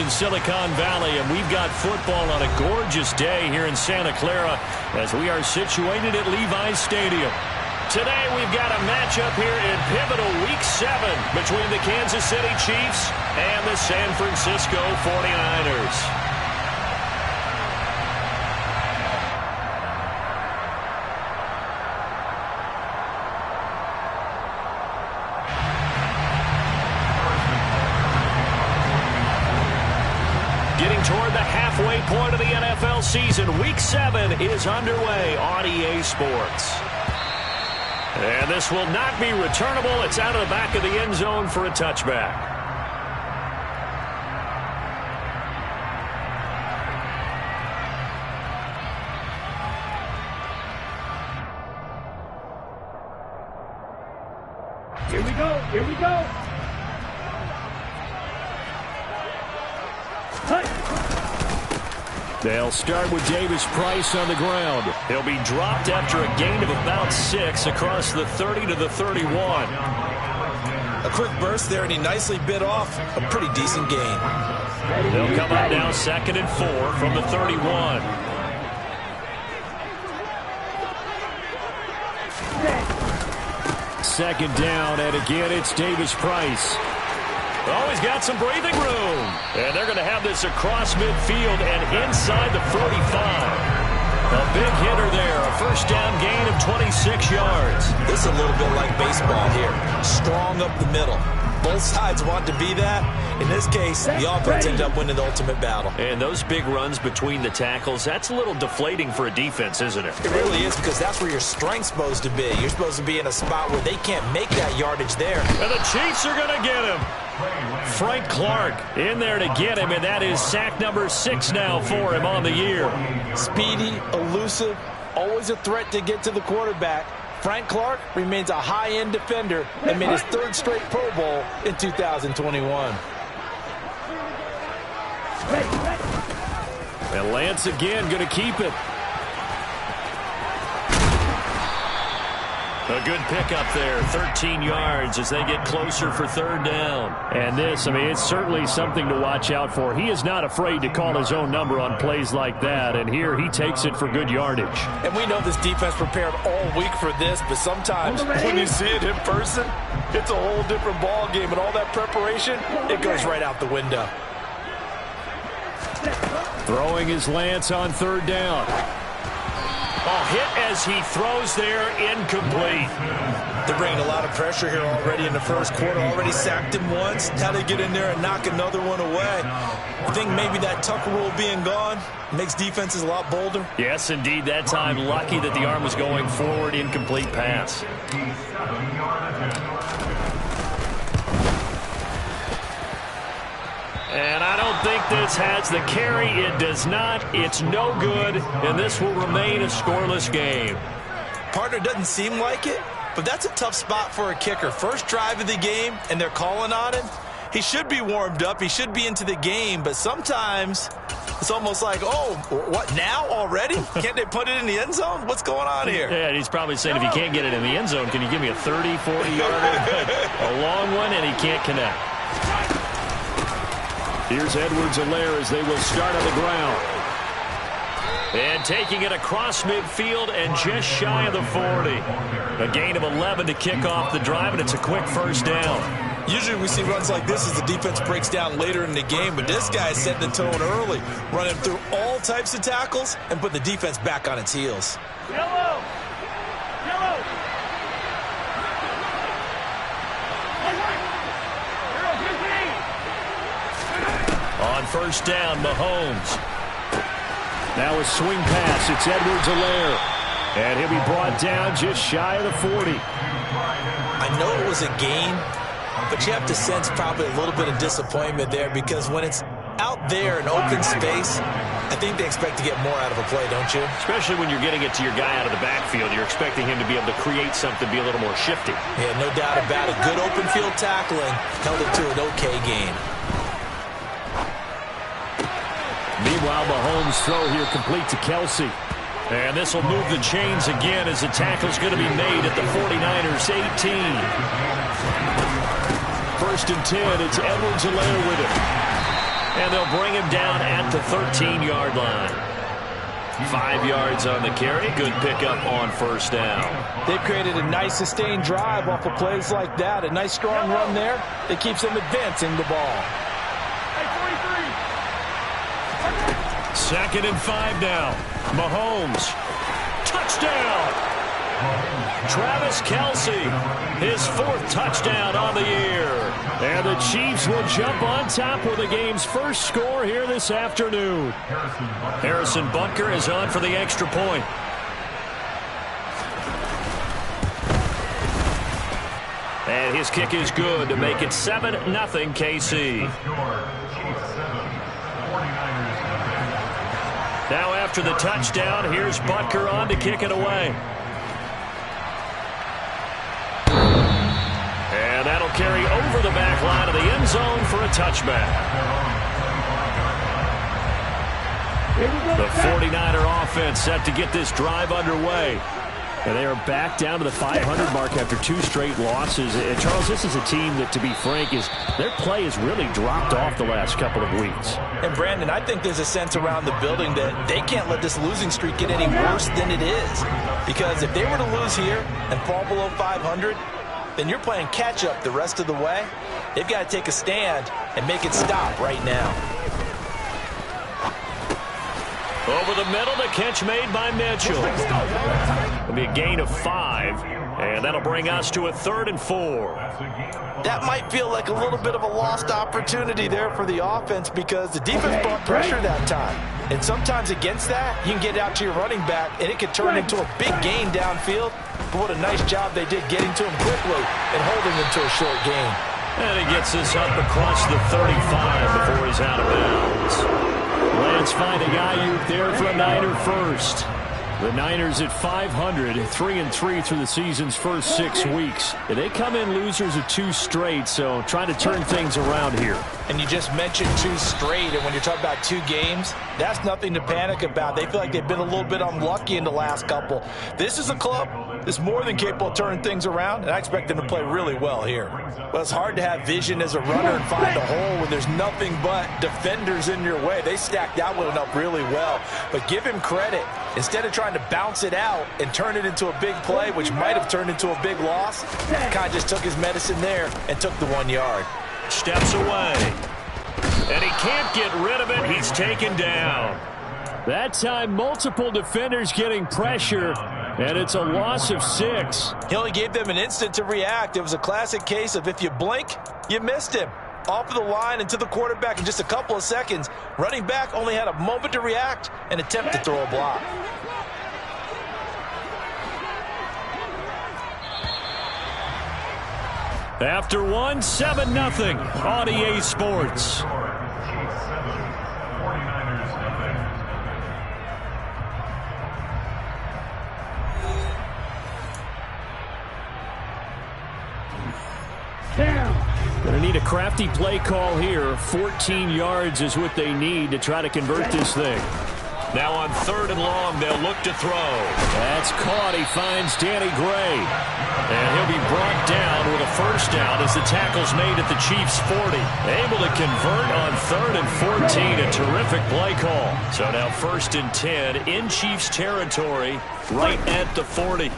in Silicon Valley, and we've got football on a gorgeous day here in Santa Clara as we are situated at Levi's Stadium. Today we've got a matchup here in pivotal Week 7 between the Kansas City Chiefs and the San Francisco 49ers. Getting toward the halfway point of the NFL season, Week 7 is underway on EA Sports. And this will not be returnable. It's out of the back of the end zone for a touchback. Here we go. Here we go. They'll start with Davis Price on the ground. He'll be dropped after a gain of about 6 across the 30 to the 31. A quick burst there, and he nicely bit off a pretty decent gain. They'll come up now 2nd and 4 from the 31. Second down, and again it's Davis Price. Oh, he's got some breathing room. And they're going to have this across midfield and inside the 45. A big hitter there. A first down gain of 26 yards. This is a little bit like baseball here. Strong up the middle. Both sides want to be that. In this case, the offense ended up winning the ultimate battle. And those big runs between the tackles, that's a little deflating for a defense, isn't it? It really is, because that's where your strength's supposed to be. You're supposed to be in a spot where they can't make that yardage there. And the Chiefs are going to get him. Frank Clark in there to get him, and that is sack number 6 now for him on the year. Speedy, elusive, always a threat to get to the quarterback. Frank Clark remains a high-end defender and made his 3rd straight Pro Bowl in 2021. And Lance again going to keep it. A good pickup there, 13 yards as they get closer for 3rd down. And this, I mean, it's certainly something to watch out for. He is not afraid to call his own number on plays like that, and here he takes it for good yardage. And we know this defense prepared all week for this, but sometimes when you see it in person, it's a whole different ball game, and all that preparation, it goes right out the window. Throwing his Lance on 3rd down. A hit as he throws there, incomplete. They're bringing a lot of pressure here already in the first quarter. Already sacked him once. How they get in there and knock another one away. I think maybe that Tucker rule being gone makes defenses a lot bolder. Yes, indeed. That time, lucky that the arm was going forward. Incomplete pass. And I don't think this has the carry. It does not. It's no good, and this will remain a scoreless game. Partner doesn't seem like it, but that's a tough spot for a kicker. First drive of the game, and they're calling on him. He should be warmed up. He should be into the game, but sometimes it's almost like, oh, what, now already? Can't they put it in the end zone? What's going on here? Yeah, and he's probably saying, if you can't get it in the end zone, can you give me a 30, 40-yarder? A long one, and he can't connect. Here's Edwards-Helaire as they will start on the ground. And taking it across midfield and just shy of the 40. A gain of 11 to kick off the drive, and it's a quick first down. Usually we see runs like this as the defense breaks down later in the game, but this guy is setting the tone early, running through all types of tackles and put the defense back on its heels. Yellow. Yellow. On first down, Mahomes. Now a swing pass. It's Edwards-Helaire. And he'll be brought down just shy of the 40. I know it was a gain, but you have to sense probably a little bit of disappointment there, because when it's out there in open space, I think they expect to get more out of a play, don't you? Especially when you're getting it to your guy out of the backfield. You're expecting him to be able to create something, be a little more shifty. Yeah, no doubt about it. Good open field tackling held it to an okay gain. Meanwhile, Mahomes' throw here complete to Kelsey. And this will move the chains again as the tackle's going to be made at the 49ers' 18. First and 10, it's Edwards-Helaire with it. And they'll bring him down at the 13-yard line. 5 yards on the carry. Good pickup on first down. They've created a nice sustained drive off of plays like that. A nice strong run there that keeps them advancing the ball. 2nd and 5 now. Mahomes. Touchdown. Travis Kelce, his 4th touchdown on the year. And the Chiefs will jump on top with the game's first score here this afternoon. Harrison Butker is on for the extra point. And his kick is good to make it 7-0 KC. Now after the touchdown, here's Butker on to kick it away. And that'll carry over the back line of the end zone for a touchback. The 49er offense set to get this drive underway. And they are back down to the 500 mark after 2 straight losses. And Charles, this is a team that, to be frank, their play has really dropped off the last couple of weeks. And Brandon, I think there's a sense around the building that they can't let this losing streak get any worse than it is. Because if they were to lose here and fall below 500, then you're playing catch-up the rest of the way. They've got to take a stand and make it stop right now. Over the middle, the catch made by Mitchell. It'll be a gain of 5, and that'll bring us to a 3rd and 4. That might feel like a little bit of a lost opportunity there for the offense because the defense brought pressure that time. And sometimes against that, you can get out to your running back, and it could turn into a big gain downfield. But what a nice job they did getting to him quickly and holding him to a short gain. And he gets this up across the 35 before he's out of bounds. Lance finding Ayuk there for a Niner first. The Niners at 500, 3-3 through the season's first 6 weeks. They come in losers of 2 straight, so trying to turn things around here. And you just mentioned 2 straight, and when you're talking about 2 games, that's nothing to panic about. They feel like they've been a little bit unlucky in the last couple. This is a club that's more than capable of turning things around, and I expect them to play really well here. Well, it's hard to have vision as a runner and find a hole when there's nothing but defenders in your way. They stacked that one up really well. But give him credit. Instead of trying to bounce it out and turn it into a big play, which might have turned into a big loss, kind of just took his medicine there and took the 1 yard. Steps away. And he can't get rid of it. He's taken down. That time, multiple defenders getting pressure, and it's a loss of 6. He only gave them an instant to react. It was a classic case of if you blink, you missed him. Off of the line and to the quarterback in just a couple of seconds. Running back only had a moment to react and attempt to throw a block. After 1, 7-0 on EA Sports. Going to need a crafty play call here. 14 yards is what they need to try to convert this thing. Now on 3rd and long, they'll look to throw. That's caught. He finds Danny Gray. And he'll be brought down with a first down as the tackle's made at the Chiefs' 40. Able to convert on 3rd and 14. A terrific play call. So now 1st and 10 in Chiefs territory right at the 40.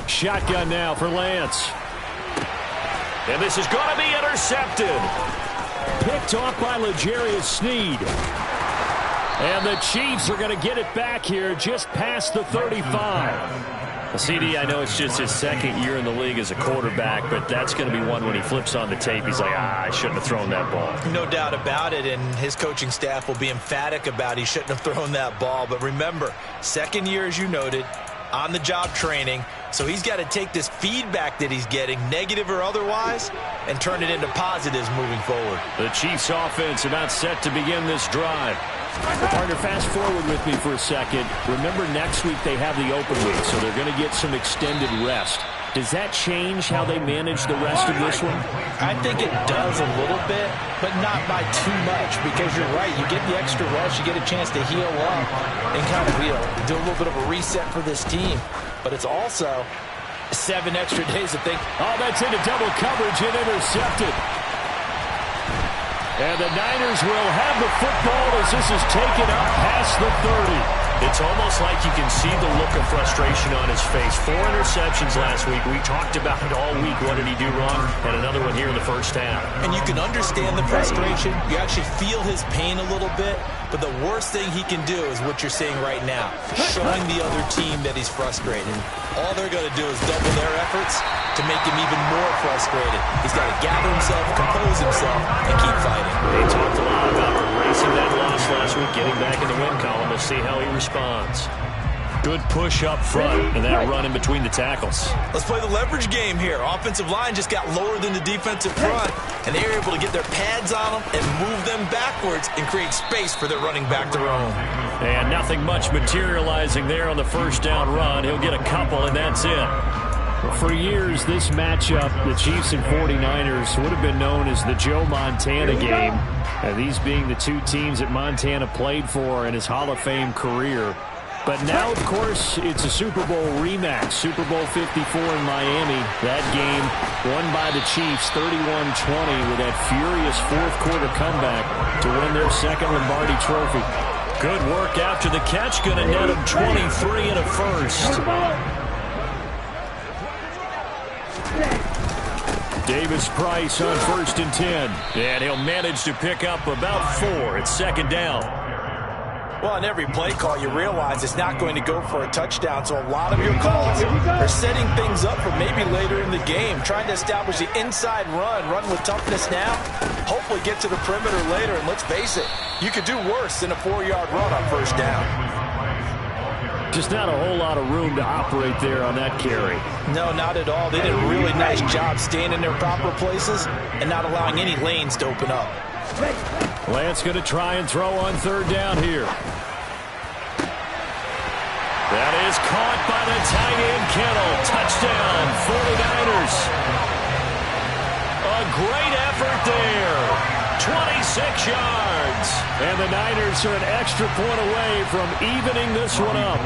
Shotgun now for Lance. And this is going to be intercepted. Picked off by L'Jarius Sneed. And the Chiefs are going to get it back here just past the 35. CD, I know it's just his 2nd year in the league as a quarterback, but that's going to be one when he flips on the tape. He's like, I shouldn't have thrown that ball. No doubt about it, and his coaching staff will be emphatic about he shouldn't have thrown that ball. But remember, 2nd year, as you noted, on-the-job training. So he's got to take this feedback that he's getting, negative or otherwise, and turn it into positives moving forward. The Chiefs offense about set to begin this drive. Well, partner, fast forward with me for a second. Remember, next week they have the open week, so they're going to get some extended rest. Does that change how they manage the rest of this one? I think it does a little bit, but not by too much, because you're right. You get the extra rest, you get a chance to heal up and kind of do a little bit of a reset for this team. But it's also 7 extra days to think. Oh, that's into double coverage and intercepted. And the Niners will have the football as this is taken up past the 30. It's almost like you can see the look of frustration on his face. 4 interceptions last week. We talked about it all week. What did he do wrong? And another one here in the first half. And you can understand the frustration. You actually feel his pain a little bit. But the worst thing he can do is what you're saying right now, showing the other team that he's frustrated. All they're going to do is double their efforts to make him even more frustrated. He's got to gather himself, compose himself, and keep fighting. They talked a lot about erasing that loss last week, getting back in the win column. We'll see how he responds. Good push up front, and that run in between the tackles. Let's play the leverage game here. Offensive line just got lower than the defensive front, and they were able to get their pads on them and move them backwards and create space for their running back to roam. And nothing much materializing there on the first down run. He'll get a couple, and that's it. For years, this matchup, the Chiefs and 49ers, would have been known as the Joe Montana game. These being the two teams that Montana played for in his Hall of Fame career. But now, of course, it's a Super Bowl rematch. Super Bowl 54 in Miami. That game won by the Chiefs 31-20 with that furious fourth-quarter comeback to win their second Lombardi trophy. Good work after the catch. Going to net him 23 and a first. Davis Price on 1st and 10. And he'll manage to pick up about 4 at second down. Well, on every play call, you realize it's not going to go for a touchdown, so a lot of your calls are setting things up for maybe later in the game, trying to establish the inside run with toughness now, hopefully get to the perimeter later, and let's face it, you could do worse than a 4-yard run on first down. Just not a whole lot of room to operate there on that carry. No, not at all. They did a really nice job staying in their proper places and not allowing any lanes to open up. Lance going to try and throw on 3rd down here. That is caught by the tight end Kittle. Touchdown, 49ers. A great effort there. 26 yards. And the Niners are an extra point away from evening this one up.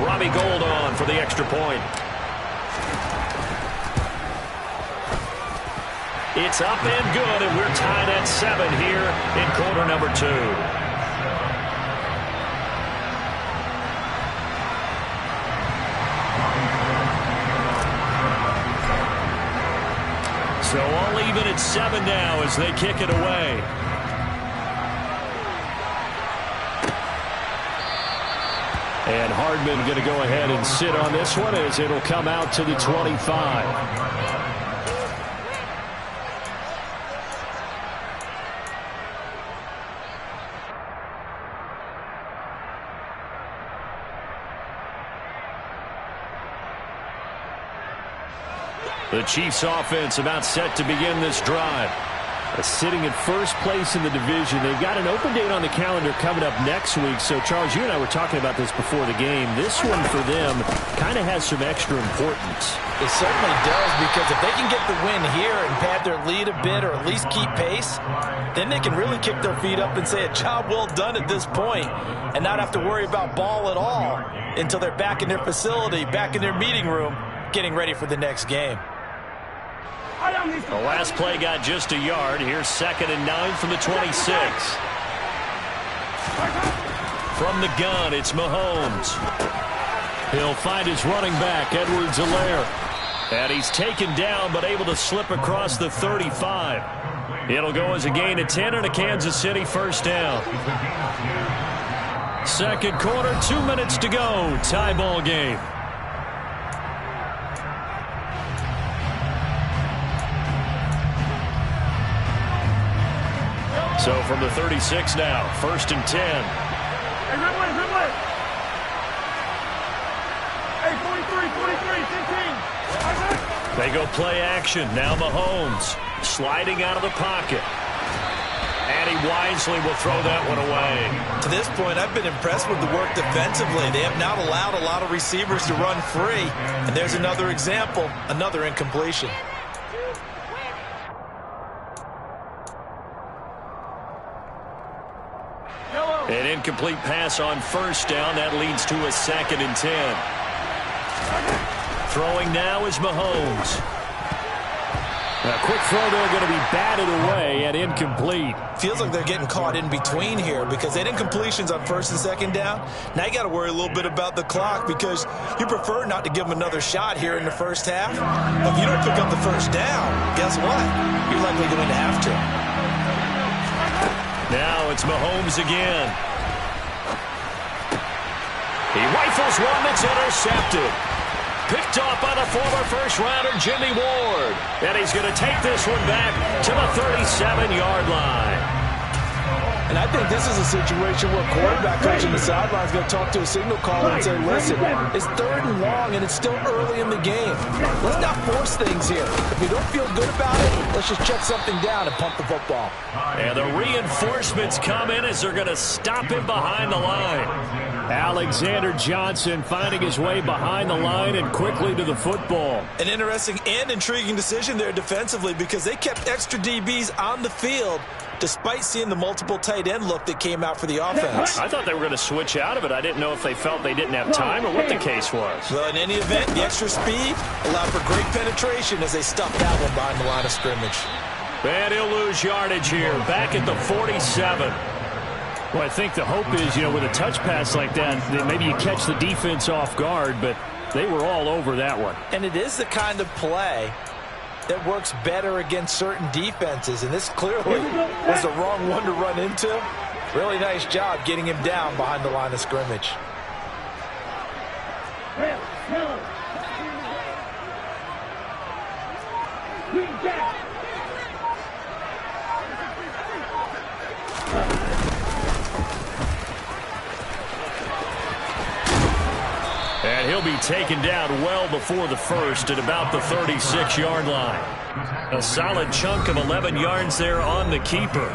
Robbie Gould on for the extra point. It's up and good, and we're tied at 7 here in quarter number 2. So all even at 7 now as they kick it away. And Hardman going to go ahead and sit on this one as it'll come out to the 25. The Chiefs offense about set to begin this drive. Sitting at first place in the division. They've got an open date on the calendar coming up next week. So, Charles, you and I were talking about this before the game. This one for them kind of has some extra importance. It certainly does, because if they can get the win here and pad their lead a bit or at least keep pace, then they can really kick their feet up and say a job well done at this point and not have to worry about ball at all until they're back in their facility, back in their meeting room, getting ready for the next game. The last play got just a yard. Here's 2nd and 9 from the 26. From the gun, it's Mahomes. He'll find his running back, Edwards-Helaire. And he's taken down, but able to slip across the 35. It'll go as a gain of 10 and a Kansas City first down. Second quarter, 2 minutes to go. Tie ball game. So from the 36 now, 1st and 10. Hey, Ridley. Hey, 43, 15. They go play action. Now Mahomes sliding out of the pocket. And he wisely will throw that one away. To this point, I've been impressed with the work defensively. They have not allowed a lot of receivers to run free. And there's another example, another incompletion. An incomplete pass on first down. That leads to a 2nd and 10. Throwing now is Mahomes. A quick throw there going to be batted away and incomplete. Feels like they're getting caught in between here because they did incompletions on first and second down. Now you got to worry a little bit about the clock because you prefer not to give them another shot here in the first half. But if you don't pick up the first down, guess what? You're likely going to have to. Now it's Mahomes again. He rifles one that's intercepted. Picked off by the former first-rounder Jimmy Ward. And he's going to take this one back to the 37-yard line. And I think this is a situation where a quarterback coach on the sideline is going to talk to a signal caller and say, listen, it's 3rd and long, and it's still early in the game. Let's not force things here. If you don't feel good about it, let's just check something down and pump the football. And the reinforcements come in as they're going to stop him behind the line. Alexander Johnson finding his way behind the line and quickly to the football. An interesting and intriguing decision there defensively because they kept extra DBs on the field despite seeing the multiple tight end look that came out for the offense. I thought they were going to switch out of it. I didn't know if they felt they didn't have time or what the case was. Well, in any event, the extra speed allowed for great penetration as they stuffed that one behind the line of scrimmage. And he'll lose yardage here, back at the 47. Well, I think the hope is, with a touch pass like that maybe you catch the defense off guard, but they were all over that one. And it is the kind of play that works better against certain defenses, and this clearly was the wrong one to run into. Really nice job getting him down behind the line of scrimmage. And he'll be taken down well before the first at about the 36-yard line. A solid chunk of 11 yards there on the keeper.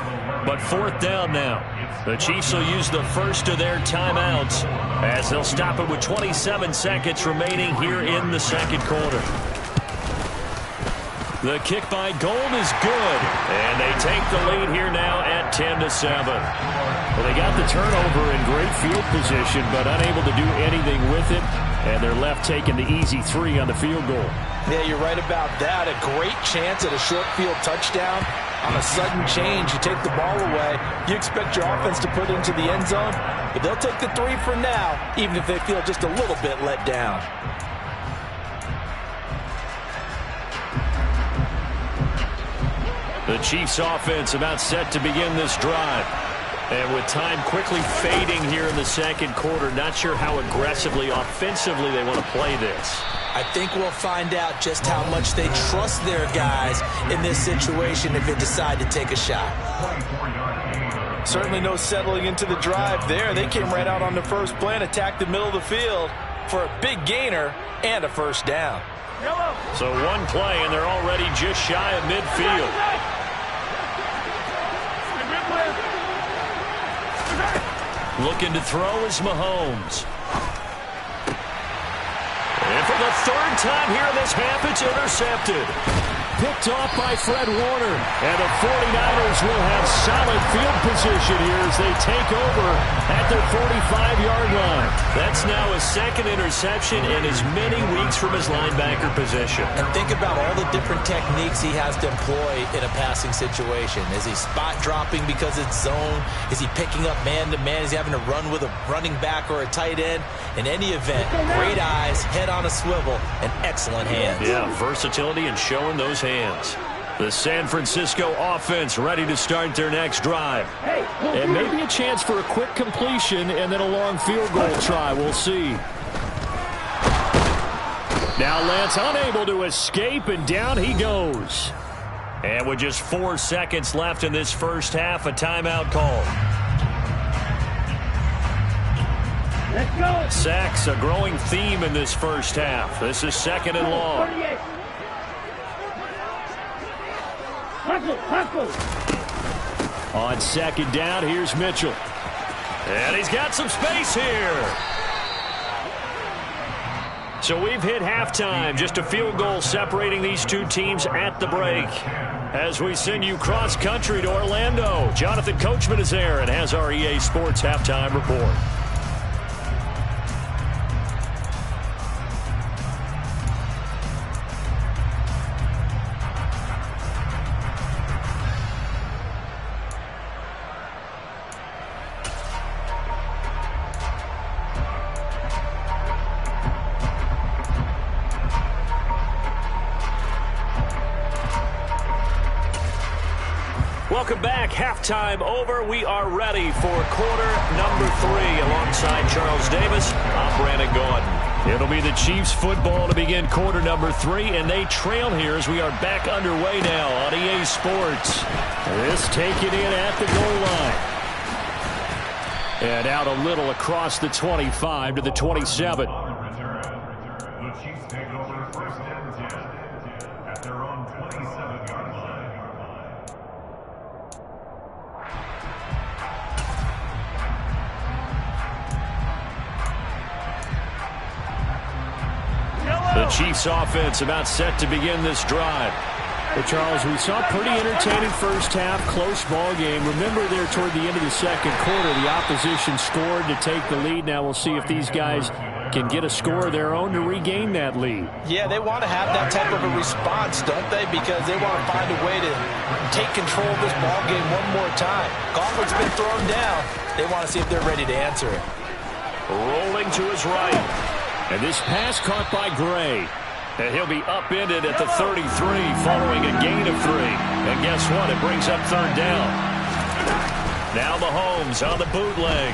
But 4th down now. The Chiefs will use the first of their timeouts as they'll stop it with 27 seconds remaining here in the second quarter. The kick by Gold is good. And they take the lead here now at 10-7. Well, they got the turnover in great field position, but unable to do anything with it. And they're left taking the easy 3 on the field goal. Yeah, you're right about that. A great chance at a short field touchdown. On a sudden change, you take the ball away. You expect your offense to put it into the end zone, but they'll take the 3 for now, even if they feel just a little bit let down. The Chiefs offense about set to begin this drive. And with time quickly fading here in the second quarter, not sure how aggressively, offensively they want to play this. I think we'll find out just how much they trust their guys in this situation if they decide to take a shot. Certainly no settling into the drive there. They came right out on the first play and attacked the middle of the field for a big gainer and a first down. So one play, and they're already just shy of midfield. Looking to throw is Mahomes. And for the 3rd time here in this half, it's intercepted. Picked off by Fred Warner. And the 49ers will have solid field position here as they take over at their 45-yard line. That's now a 2nd interception in as many weeks from his linebacker position. And think about all the different techniques he has to employ in a passing situation. Is he spot dropping because it's zone? Is he picking up man-to-man? Is he having to run with a running back or a tight end? In any event, great eyes, head on a swivel, and excellent hands. Yeah, versatility and showing those hands. The San Francisco offense ready to start their next drive. And maybe a chance for a quick completion and then a long field goal try. We'll see. Now Lance unable to escape, and down he goes. And with just 4 seconds left in this first half, a timeout call. Let's go. Sacks, a growing theme in this first half. This is 2nd and long. On 2nd down, here's Mitchell. And he's got some space here. So we've hit halftime. Just a field goal separating these two teams at the break. As we send you cross-country to Orlando, Jonathan Coachman is there and has our EA Sports halftime report. Welcome back. Halftime over. We are ready for quarter number 3 alongside Charles Davis. I'm Brandon Gaudin. It'll be the Chiefs football to begin quarter number 3, and they trail here as we are back underway now on EA Sports. This taken in at the goal line. And out a little across the 25 to the 27. The Chiefs offense about set to begin this drive. Well, Charles, we saw a pretty entertaining first half, close ball game. Remember there toward the end of the second quarter, the opposition scored to take the lead. Now we'll see if these guys can get a score of their own to regain that lead. Yeah, they want to have that type of a response, don't they? Because they want to find a way to take control of this ball game one more time. Gauntlet's been thrown down. They want to see if they're ready to answer it. Rolling to his right. And this pass caught by Gray. And he'll be upended at the 33 following a gain of 3. And guess what? It brings up third down. Now Mahomes on the bootleg.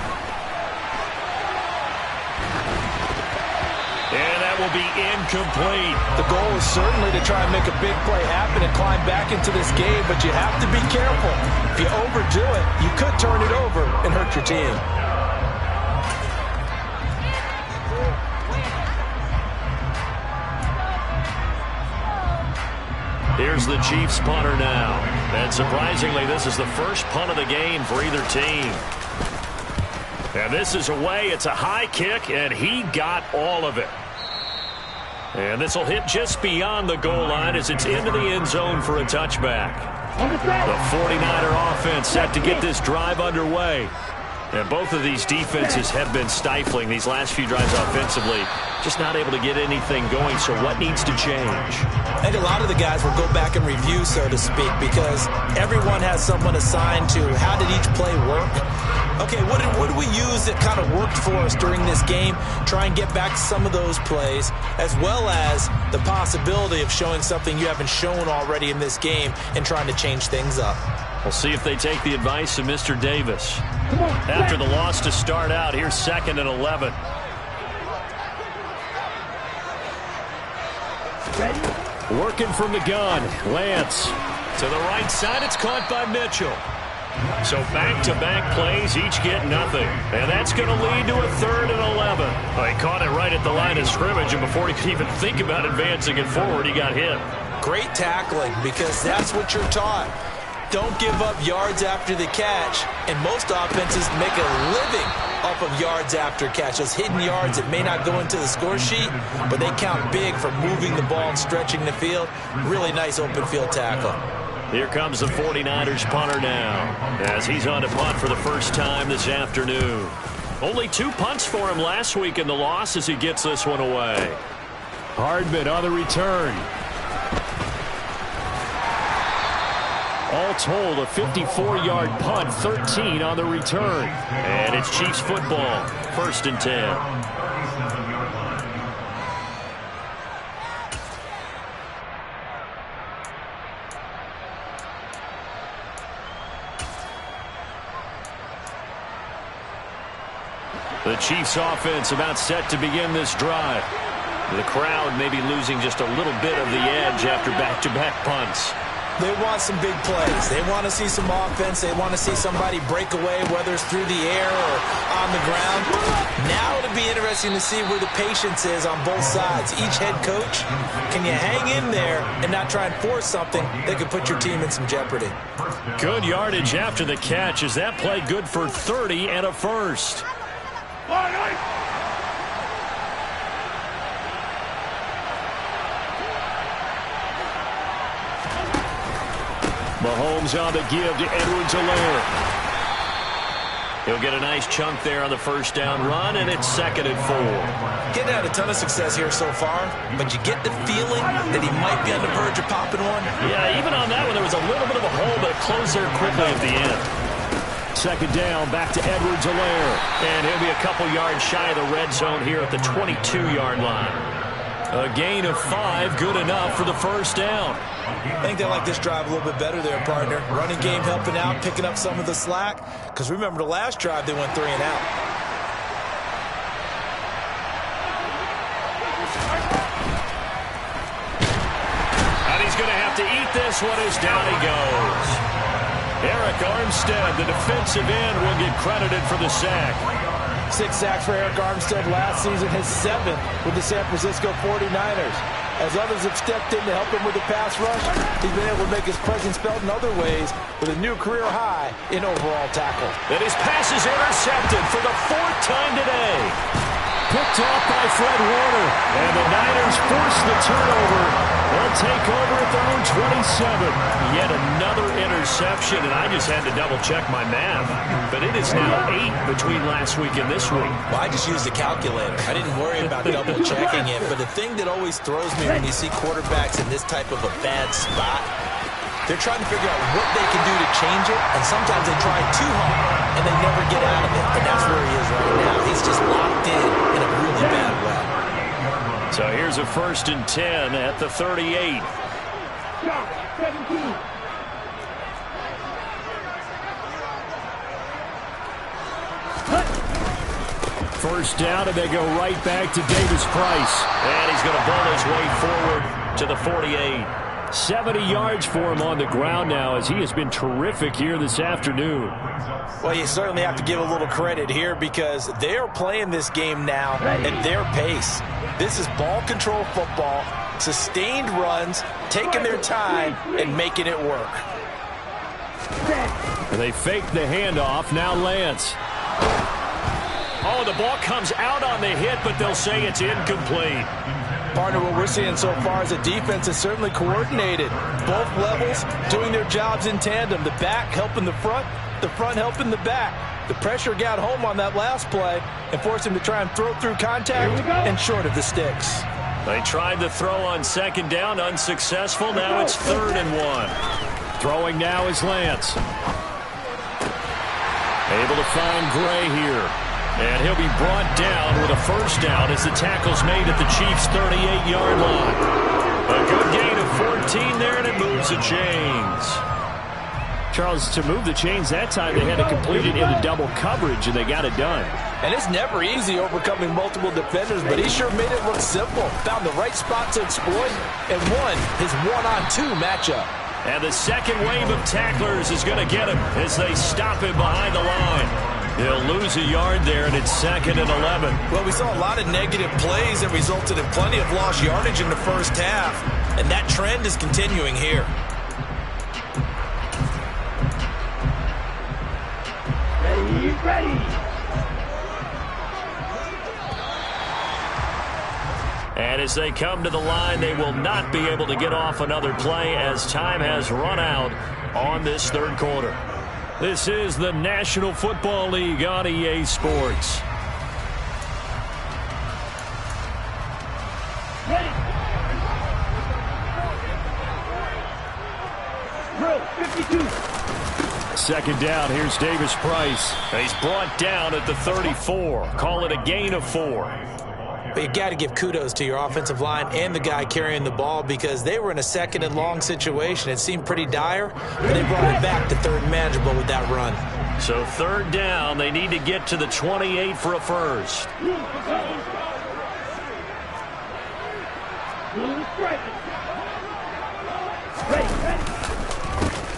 And that will be incomplete. The goal is certainly to try and make a big play happen and climb back into this game, but you have to be careful. If you overdo it, you could turn it over and hurt your team. Here's the Chiefs punter now. And surprisingly, this is the first punt of the game for either team. And this is away. It's a high kick, and he got all of it. And this will hit just beyond the goal line as it's into the end zone for a touchback. The 49er offense set to get this drive underway. And both of these defenses have been stifling these last few drives offensively. Just not able to get anything going, so what needs to change? I think a lot of the guys will go back and review, so to speak, because everyone has someone assigned to how did each play work. Okay, what did we use that kind of worked for us during this game? Try and get back to some of those plays, as well as the possibility of showing something you haven't shown already in this game and trying to change things up. We'll see if they take the advice of Mr. Davis. After the loss to start out, here's 2nd and 11. Working from the gun, Lance. To the right side, it's caught by Mitchell. So back-to-back plays, each get nothing. And that's going to lead to a 3rd and 11. Well, he caught it right at the line of scrimmage, and before he could even think about advancing it forward, he got hit. Great tackling, because that's what you're taught. Don't give up yards after the catch, and most offenses make a living off of yards after catch. Those hidden yards that may not go into the score sheet, but they count big for moving the ball and stretching the field. Really nice open field tackle. Here comes the 49ers punter now, as he's on to punt for the first time this afternoon. Only 2 punts for him last week in the loss as he gets this one away. Hardman on the return. All told, a 54-yard punt, 13 on the return. And it's Chiefs football, 1st and 10. The Chiefs offense about set to begin this drive. The crowd may be losing just a little bit of the edge after back-to-back punts. They want some big plays. They want to see some offense. They want to see somebody break away, whether it's through the air or on the ground. Now it'll be interesting to see where the patience is on both sides. Each head coach, can you hang in there and not try and force something that could put your team in some jeopardy? Good yardage after the catch. Is that play good for 30 and a first? Mahomes on the give to Edwards-Helaire. He'll get a nice chunk there on the first down run, and it's 2nd and 4. Getting had a ton of success here so far, but you get the feeling that he might be on the verge of popping one. Yeah, even on that one, there was a little bit of a hole, but it closed there quickly at the end. 2nd down, back to Edwards-Helaire. And he'll be a couple yards shy of the red zone here at the 22-yard line. A gain of 5, good enough for the first down. I think they like this drive a little bit better there, partner. Running game helping out, picking up some of the slack. Because remember, the last drive, they went 3 and out. And he's going to have to eat this one as down he goes. Eric Armstead, the defensive end, will get credited for the sack. 6 sacks for Eric Armstead last season, his 7th with the San Francisco 49ers. As others have stepped in to help him with the pass rush, he's been able to make his presence felt in other ways with a new career high in overall tackle. And his pass is intercepted for the 4th time today. Picked off by Fred Warner. And the Niners force the turnover. They'll take over at their own 27. Yet another interception, and I just had to double-check my math. But it is now 8 between last week and this week. Well, I just used a calculator. I didn't worry about double-checking it. But the thing that always throws me when you see quarterbacks in this type of a bad spot, they're trying to figure out what they can do to change it, and sometimes they try too hard, and they never get out of it. And that's where he is right now. He's just locked in a really bad way. So here's a 1st and 10 at the 38. First down, and they go right back to Davis Price. And he's going to ball his way forward to the 48. 70 yards for him on the ground now, as he has been terrific here this afternoon. Well, you certainly have to give a little credit here because they are playing this game now at their pace. This is ball control football, sustained runs, taking their time and making it work. And they fake the handoff. Now Lance. Oh, the ball comes out on the hit, but they'll say it's incomplete. Partner, what we're seeing so far is a defense is certainly coordinated. Both levels doing their jobs in tandem. The back helping the front helping the back. The pressure got home on that last play and forced him to try and throw through contact and short of the sticks. They tried to throw on 2nd down, unsuccessful. Now it's 3rd and 1. Throwing now is Lance. Able to find Gray here. And he'll be brought down with a 1st down as the tackle's made at the Chiefs' 38-yard line. A good gain of 14 there, and it moves the chains. Charles, to move the chains that time, they had to complete it into double coverage, and they got it done. And it's never easy overcoming multiple defenders, but he sure made it look simple. Found the right spot to exploit and won his 1-on-2 matchup. And the second wave of tacklers is going to get him as they stop him behind the line. He'll lose a yard there, and it's 2nd and 11. Well, we saw a lot of negative plays that resulted in plenty of lost yardage in the first half, and that trend is continuing here. Ready. And as they come to the line, they will not be able to get off another play as time has run out on this 3rd quarter. This is the National Football League on EA Sports. Ready. Drill, 52. 2nd down, here's Davis Price. He's brought down at the 34. Call it a gain of 4. But you got to give kudos to your offensive line and the guy carrying the ball because they were in a 2nd and long situation. It seemed pretty dire, but they brought it back to 3rd and manageable with that run. So 3rd down, they need to get to the 28 for a 1st.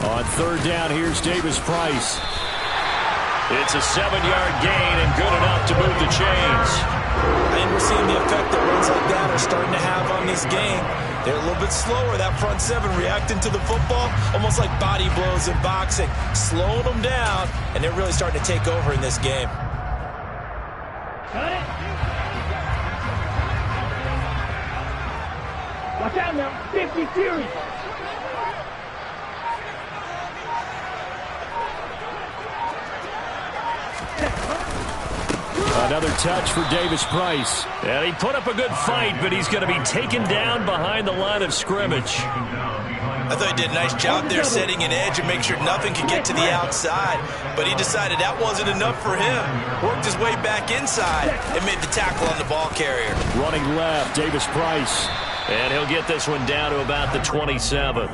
On 3rd down, here's Davis Price. It's a 7-yard gain and good enough to move the chains. I think we're seeing the effect that runs like that are starting to have on this game. They're a little bit slower, that front 7 reacting to the football, almost like body blows in boxing, slowing them down, and they're really starting to take over in this game. Got it. Watch out now, 50 series. Another touch for Davis Price. And he put up a good fight, but he's going to be taken down behind the line of scrimmage. I thought he did a nice job there setting an edge and make sure nothing could get to the outside. But he decided that wasn't enough for him. Worked his way back inside and made the tackle on the ball carrier. Running left, Davis Price. And he'll get this one down to about the 27.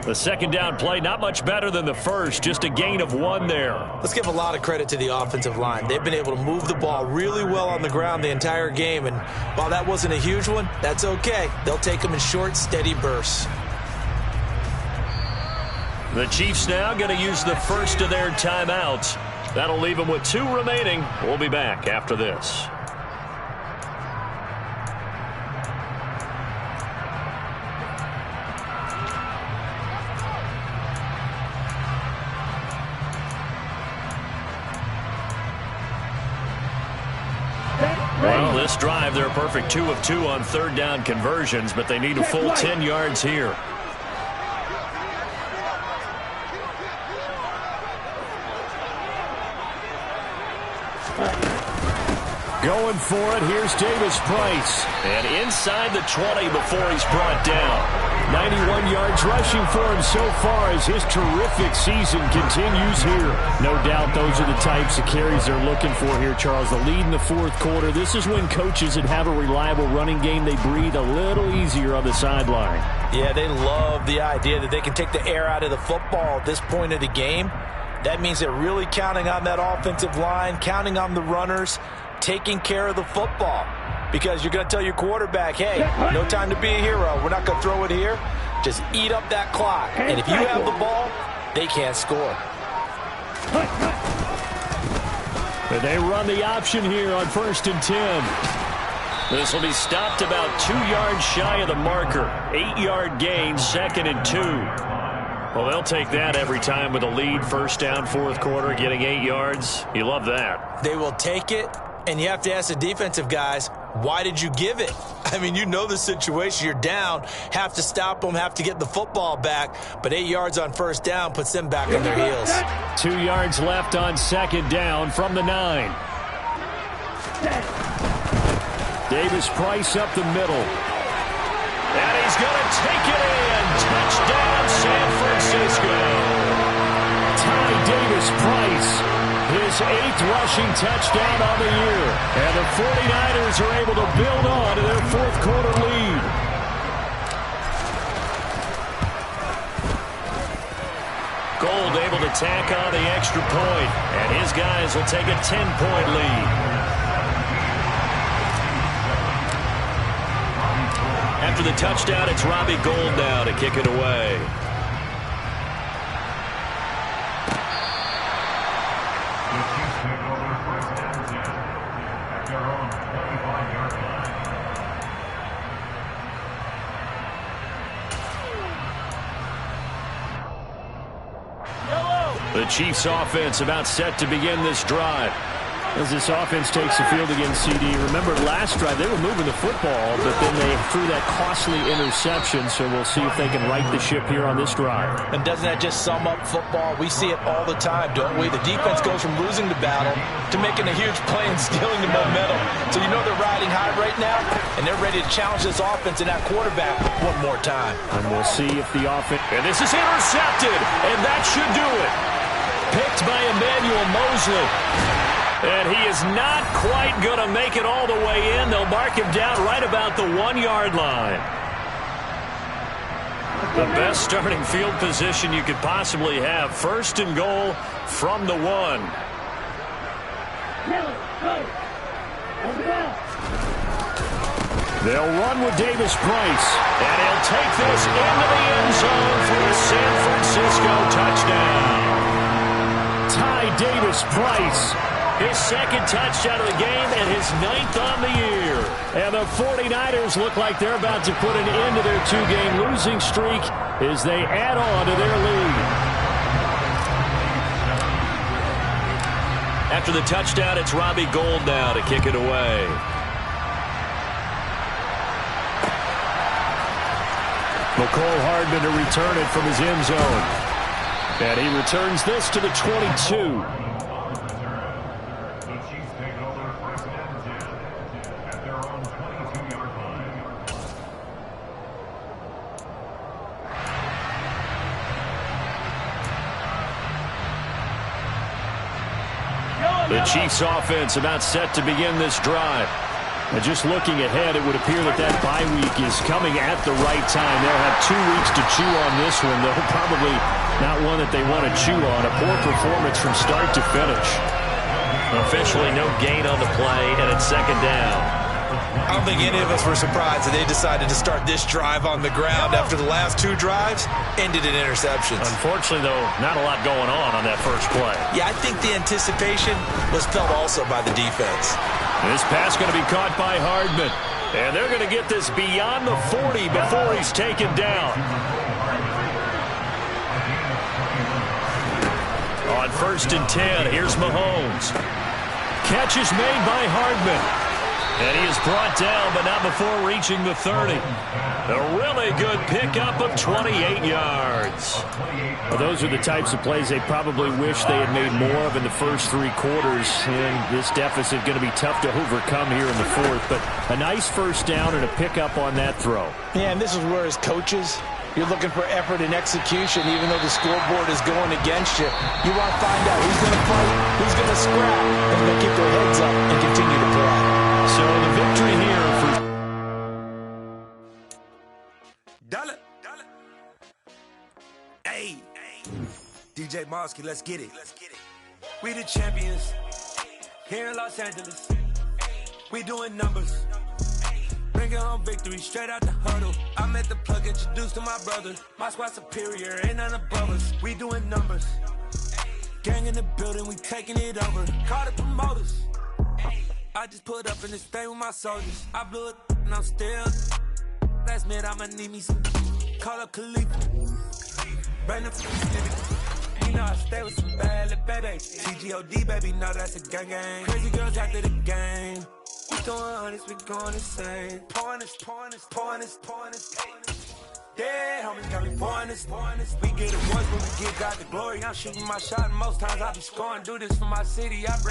The second down play, not much better than the first, just a gain of 1 there. Let's give a lot of credit to the offensive line. They've been able to move the ball really well on the ground the entire game, and while that wasn't a huge one, that's okay. They'll take them in short, steady bursts. The Chiefs now going to use the first of their timeouts. That'll leave them with 2 remaining. We'll be back after this. Well, this drive, they're a perfect 2 of 2 on third down conversions, but they need a full 10 yards here. Going for it, here's Davis Price. And inside the 20 before he's brought down. 91 yards rushing for him so far as his terrific season continues here. No doubt those are the types of carries they're looking for here, Charles. The lead in the fourth quarter. This is when coaches that have a reliable running game, they breathe a little easier on the sideline. Yeah, they love the idea that they can take the air out of the football at this point of the game. That means they're really counting on that offensive line, counting on the runners, taking care of the football. Because you're going to tell your quarterback, hey, no time to be a hero. We're not going to throw it here. Just eat up that clock. And if you have the ball, they can't score. But they run the option here on 1st and 10. This will be stopped about 2 yards shy of the marker. 8-yard gain, 2nd and 2. Well, they'll take that every time with a lead. First down, fourth quarter, getting 8 yards. You love that. They will take it, and you have to ask the defensive guys, why did you give it? I mean, you know the situation. You're down, have to stop them, have to get the football back. But 8 yards on first down puts them back on their heels. 2 yards left on 2nd down from the 9. Davis Price up the middle. And he's going to take it in. Touchdown, San Francisco. Ty Davis Price. His 8th rushing touchdown on the year. And the 49ers are able to build on to their fourth quarter lead. Gold able to tack on the extra point. And his guys will take a 10-point lead. After the touchdown, it's Robbie Gould now to kick it away. The Chiefs offense about set to begin this drive. As this offense takes the field against CD. Remember last drive they were moving the football, but then they threw that costly interception, so we'll see if they can right the ship here on this drive. And doesn't that just sum up football? We see it all the time, don't we? The defense goes from losing the battle to making a huge play and stealing the momentum. So you know they're riding high right now, and they're ready to challenge this offense and that quarterback one more time. And we'll see if the offense... And this is intercepted, and that should do it. Picked by Emmanuel Mosley. And he is not quite going to make it all the way in. They'll mark him down right about the 1-yard line. The best starting field position you could possibly have. 1st and goal from the 1. They'll run with Davis Price. And he'll take this into the end zone for a San Francisco touchdown. Ty Davis Price. His 2nd touchdown of the game and his 9th on the year. And the 49ers look like they're about to put an end to their 2-game losing streak as they add on to their lead. After the touchdown, it's Robbie Gould now to kick it away. McCole Hardman to return it from his end zone. And he returns this to the 22. The Chiefs offense about set to begin this drive. And just looking ahead, it would appear that bye week is coming at the right time. They'll have 2 weeks to chew on this one, though probably not one that they want to chew on. A poor performance from start to finish. Officially no gain on the play, and it's second down. I don't think any of us were surprised that they decided to start this drive on the ground after the last 2 drives ended in interceptions. Unfortunately, though, not a lot going on that first play. Yeah, I think the anticipation was felt also by the defense. This pass going to be caught by Hardman. And they're going to get this beyond the 40 before he's taken down. On 1st and 10, here's Mahomes. Catch is made by Hardman. And he is brought down, but not before reaching the 30. A really good pickup of 28 yards. Well, those are the types of plays they probably wish they had made more of in the first 3 quarters. And this deficit going to be tough to overcome here in the 4th. But a nice first down and a pickup on that throw. Yeah, and this is where as coaches, you're looking for effort and execution, even though the scoreboard is going against you. You want to find out who's going to fight, who's going to scrap, and who's going to keep their heads up and continue to play. So the victory here for... Dollar. Hey, DJ Mosky, let's get it. We the champions here in Los Angeles. We doing numbers. Bringing home victory straight out the huddle. I'm at the plug, introduced to my brother. My squad superior, ain't none above us. We doing numbers. Gang in the building, we taking it over. Call the promoters. I just put up in this thing with my soldiers. I blew it and I'm still. Last minute I'ma need me some. Call up Khalifa. Brandon nigga. You know I stay with some bad little baby. TGOD baby, know that's a gang gang. Crazy girls after the game. We doing honest, we going insane. Pouring this. Yeah, homies got me pouring this. We get it once when we give God the glory. I'm shooting my shot and most times I be scoring. Do this for my city, I bring